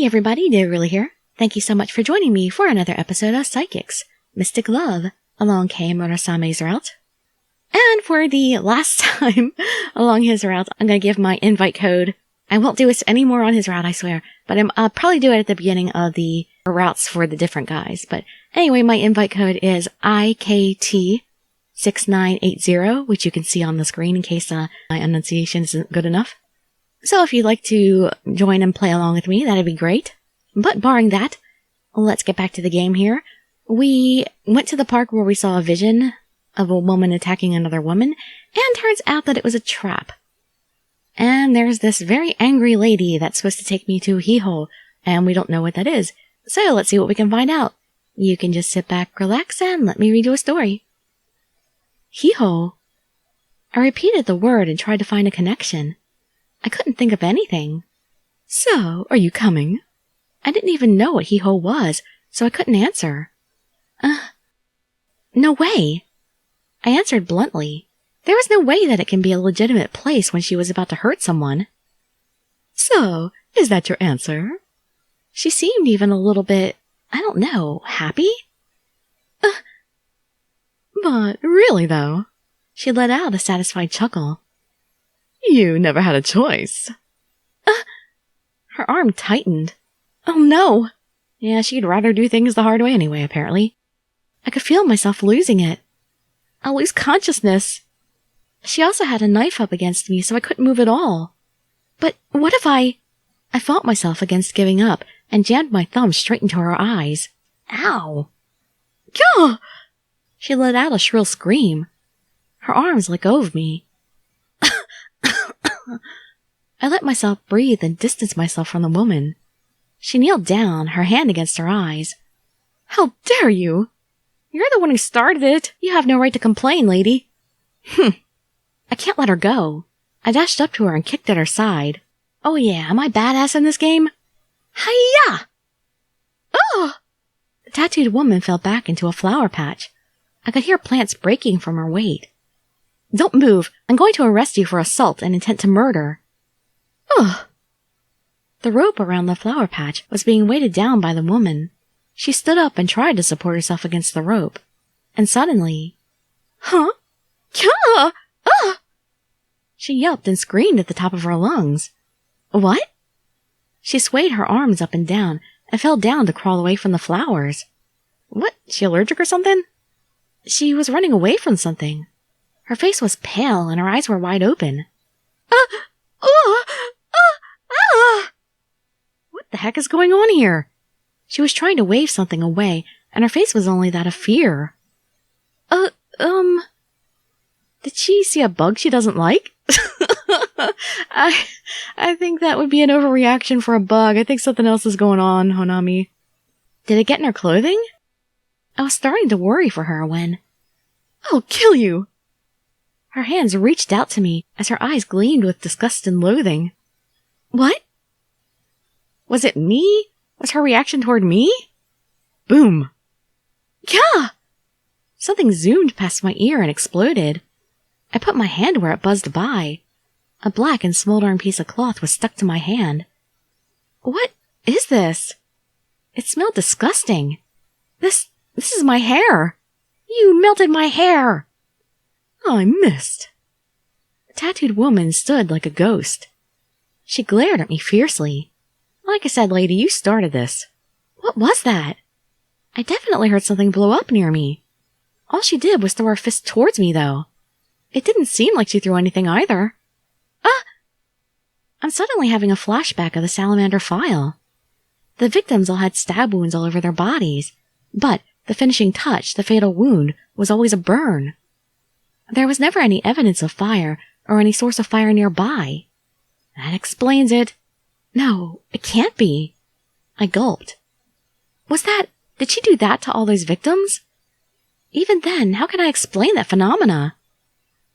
Hey everybody, Dirili here. Thank you so much for joining me for another episode of PsychiXX, Mystic Love, along Kei Murasame's route. And for the last time along his route, I'm going to give my invite code. I won't do this anymore on his route, I swear, but I'll probably do it at the beginning of the routes for the different guys. But anyway, my invite code is IKT6980, which you can see on the screen in case my enunciation isn't good enough. So if you'd like to join and play along with me, that'd be great. But barring that, let's get back to the game here. We went to the park where we saw a vision of a woman attacking another woman, and turns out that it was a trap. And there's this very angry lady that's supposed to take me to Hiho, and we don't know what that is. So let's see what we can find out. You can just sit back, relax, and let me read you a story. Hiho. I repeated the word and tried to find a connection. I couldn't think of anything. So, are you coming? I didn't even know what Hiho was, so I couldn't answer. No way. I answered bluntly. There was no way that it can be a legitimate place when she was about to hurt someone. So, is that your answer? She seemed even a little bit, I don't know, happy? But really though, she let out a satisfied chuckle. You never had a choice. Her arm tightened. Oh no! Yeah, she'd rather do things the hard way anyway, apparently. I could feel myself losing it. I'll lose consciousness. She also had a knife up against me, so I couldn't move at all. But what if I fought myself against giving up and jammed my thumb straight into her eyes. Ow! Gah! She let out a shrill scream. Her arms let go of me. I let myself breathe and distance myself from the woman. She kneeled down, her hand against her eyes. How dare you! You're the one who started it. You have no right to complain, lady. I can't let her go. I dashed up to her and kicked at her side. Oh yeah, am I badass in this game? Hi-ya! Oh! The tattooed woman fell back into a flower patch. I could hear plants breaking from her weight. Don't move. I'm going to arrest you for assault and intent to murder. Ugh. The rope around the flower patch was being weighted down by the woman. She stood up and tried to support herself against the rope. And suddenly... Huh? Gah! Ah! She yelped and screamed at the top of her lungs. What? She swayed her arms up and down and fell down to crawl away from the flowers. What? She allergic or something? She was running away from something. Her face was pale and her eyes were wide open. What the heck is going on here? She was trying to wave something away, and her face was only that of fear. Did she see a bug she doesn't like? I think that would be an overreaction for a bug. I think something else is going on, Honami. Did it get in her clothing? I was starting to worry for her when... I'll kill you! Her hands reached out to me as her eyes gleamed with disgust and loathing. What? Was it me? Was her reaction toward me? Boom! Gah! Something zoomed past my ear and exploded. I put my hand where it buzzed by. A black and smoldering piece of cloth was stuck to my hand. What is this? It smelled disgusting. This is my hair. You melted my hair. I missed. The tattooed woman stood like a ghost. She glared at me fiercely. Like I said, lady, you started this. What was that? I definitely heard something blow up near me. All she did was throw her fist towards me, though. It didn't seem like she threw anything either. I'm suddenly having a flashback of the salamander file. The victims all had stab wounds all over their bodies, but the finishing touch, the fatal wound, was always a burn. There was never any evidence of fire or any source of fire nearby. That explains it. No, it can't be. I gulped. Did she do that to all those victims? Even then, how can I explain that phenomena?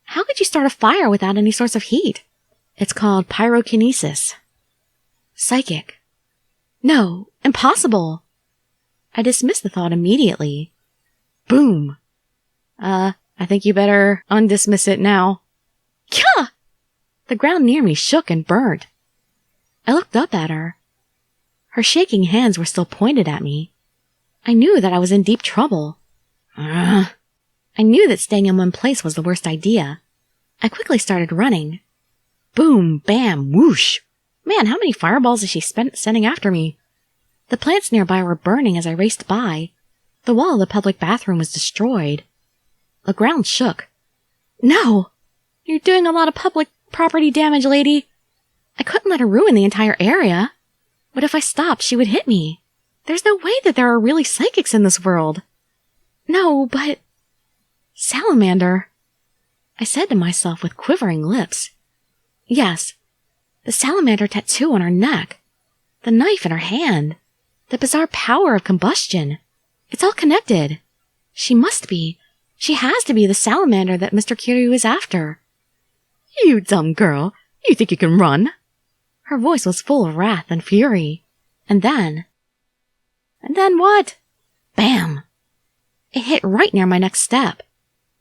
How could you start a fire without any source of heat? It's called pyrokinesis. Psychic. No, impossible. I dismissed the thought immediately. Boom. I think you better undismiss it now. Gah! The ground near me shook and burnt. I looked up at her. Her shaking hands were still pointed at me. I knew that I was in deep trouble. I knew that staying in one place was the worst idea. I quickly started running. Boom, bam, whoosh. Man, how many fireballs has she spent sending after me? The plants nearby were burning as I raced by. The wall of the public bathroom was destroyed. The ground shook. No! You're doing a lot of public property damage, lady. I couldn't let her ruin the entire area. What if I stopped? She would hit me. There's no way that there are really psychics in this world. No, but... Salamander. I said to myself with quivering lips. Yes, the salamander tattoo on her neck. The knife in her hand. The bizarre power of combustion. It's all connected. She must be. She has to be the salamander that Mr. Kiryu is after. You dumb girl. You think you can run? Her voice was full of wrath and fury. And then what? Bam! It hit right near my next step.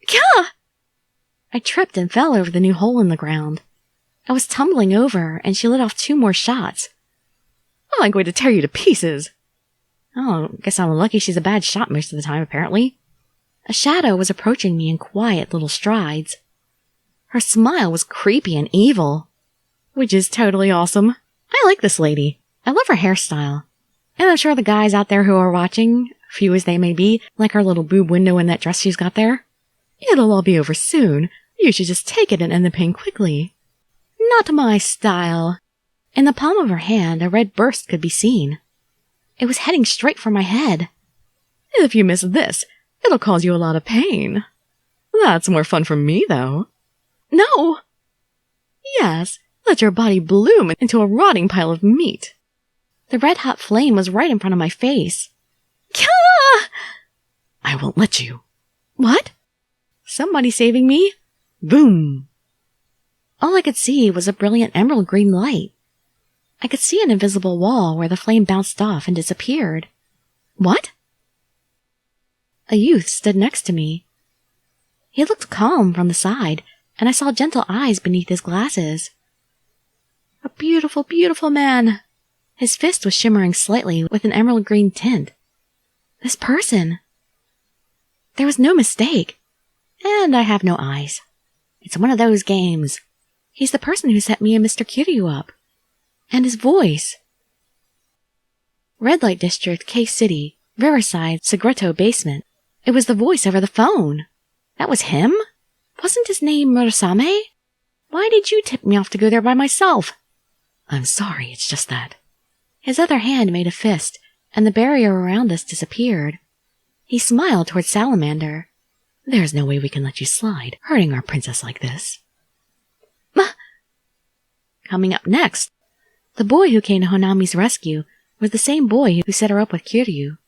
Gah! I tripped and fell over the new hole in the ground. I was tumbling over, and she let off 2 more shots. Oh, I'm going to tear you to pieces. Oh, guess I'm lucky she's a bad shot most of the time, apparently. A shadow was approaching me in quiet little strides. Her smile was creepy and evil, which is totally awesome. I like this lady. I love her hairstyle. And I'm sure the guys out there who are watching, few as they may be, like her little boob window in that dress she's got there. It'll all be over soon. You should just take it and end the pain quickly. Not my style. In the palm of her hand, a red burst could be seen. It was heading straight for my head. If you miss this, it'll cause you a lot of pain. That's more fun for me, though. No! Yes, let your body bloom into a rotting pile of meat. The red-hot flame was right in front of my face. Gah! I won't let you. What? Somebody saving me? Boom! All I could see was a brilliant emerald green light. I could see an invisible wall where the flame bounced off and disappeared. What? A youth stood next to me. He looked calm from the side, and I saw gentle eyes beneath his glasses. A beautiful, beautiful man. His fist was shimmering slightly with an emerald green tint. This person. There was no mistake. And I have no eyes. It's one of those games. He's the person who set me and Mr. Kiryu up. And his voice. Red Light District, Kei City, Riverside, Segreto Basement. It was the voice over the phone. That was him? Wasn't his name Murasame? Why did you tip me off to go there by myself? I'm sorry, it's just that. His other hand made a fist, and the barrier around us disappeared. He smiled toward Salamander. There's no way we can let you slide, hurting our princess like this. Coming up next, the boy who came to Honami's rescue was the same boy who set her up with Kiryu.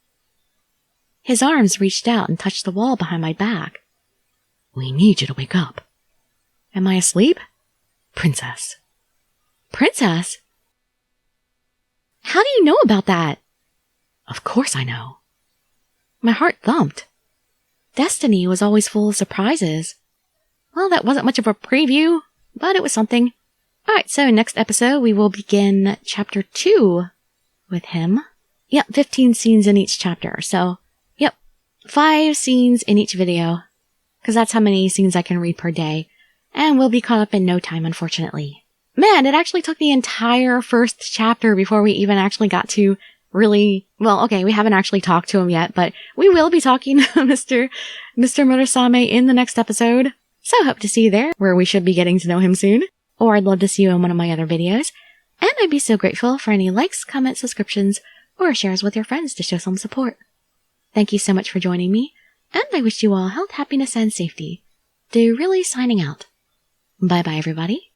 His arms reached out and touched the wall behind my back. We need you to wake up. Am I asleep? Princess. Princess? How do you know about that? Of course I know. My heart thumped. Destiny was always full of surprises. Well, that wasn't much of a preview, but it was something. Alright, so next episode we will begin chapter 2 with him. Yep, 15 scenes in each chapter, so, yep, 5 scenes in each video, because that's how many scenes I can read per day, and we'll be caught up in no time, unfortunately. Man, it actually took the entire first chapter before we even actually got to really, well, okay, we haven't actually talked to him yet, but we will be talking to Mr. Murasame in the next episode, so hope to see you there, where we should be getting to know him soon. Or I'd love to see you in one of my other videos, and I'd be so grateful for any likes, comments, subscriptions, or shares with your friends to show some support. Thank you so much for joining me, and I wish you all health, happiness, and safety. Dirili signing out. Bye-bye, everybody.